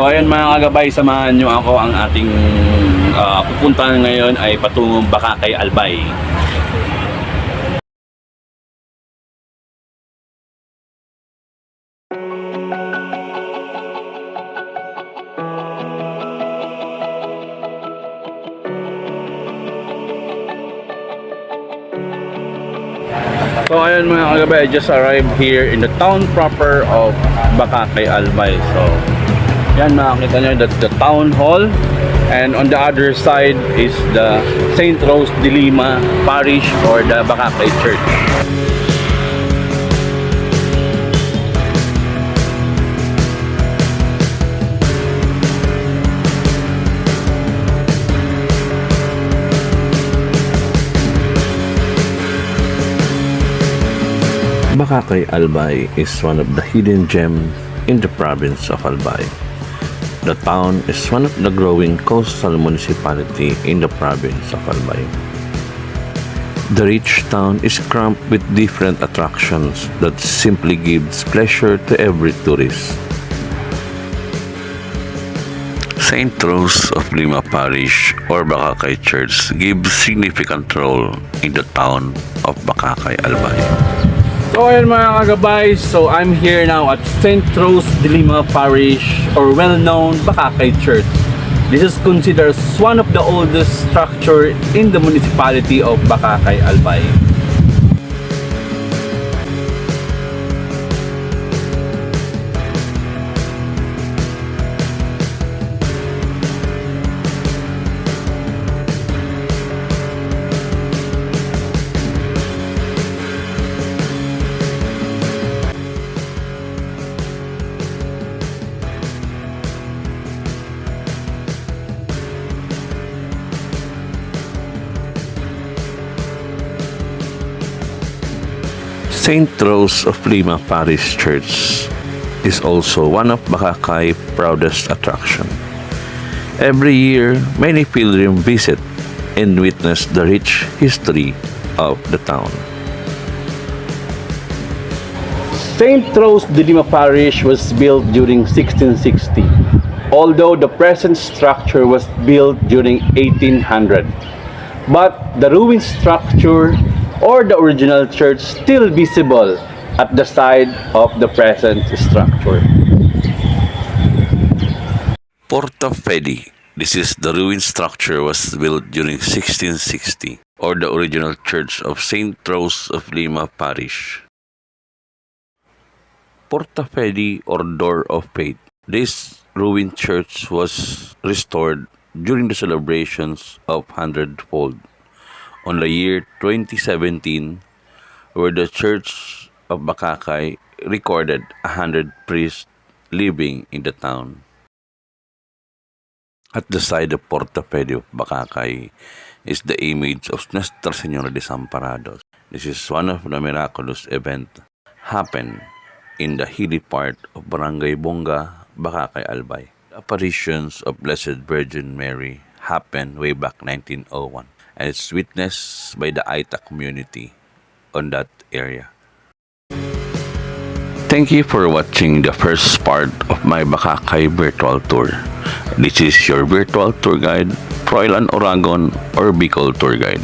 So ayun mga kagabay, samahan nyo ako. Ang ating pupuntahan ngayon ay patungong Bacacay, Albay. So ayun mga kagabay, I just arrived here in the town proper of Bacacay, Albay. So yan, makikita nyo, that's the town hall, and on the other side is the St. Rose de Lima Parish or the Bacacay Church. Bacacay, Albay is one of the hidden gems in the province of Albay. The town is one of the growing coastal municipality in the province of Albay. The rich town is crammed with different attractions that simply gives pleasure to every tourist. St. Rose of Lima Parish or Bacacay Church gives significant role in the town of Bacacay, Albay. So ayun mga kagabay, so I'm here now at St. Rose de Lima Parish or well-known Bacacay Church. This is considered one of the oldest structure in the municipality of Bacacay, Albay. St. Rose of Lima Parish Church is also one of Bacacay's proudest attraction. Every year, many pilgrims visit and witness the rich history of the town. St. Rose de Lima Parish was built during 1660, although the present structure was built during 1800. But the ruined structure or the original church still visible at the side of the present structure. Porta Fedi. This is the ruined structure was built during 1660 or the original church of St. Rose of Lima Parish. Porta Fedi or Door of Faith. This ruined church was restored during the celebrations of Hundredfold on the year 2017, where the Church of Bacacay recorded 100 priests living in the town. At the side of Porta Fedi of Bacacay is the image of Nuestra Señora de Desamparados. This is one of the miraculous events happened in the hilly part of Barangay Bonga, Bacacay, Albay. The apparitions of Blessed Virgin Mary happened way back 1901. And it's witnessed by the Aita community on that area. Thank you for watching the first part of my Bacacay virtual tour. This is your virtual tour guide, Froilan Oragon or Bicol Tour Guide.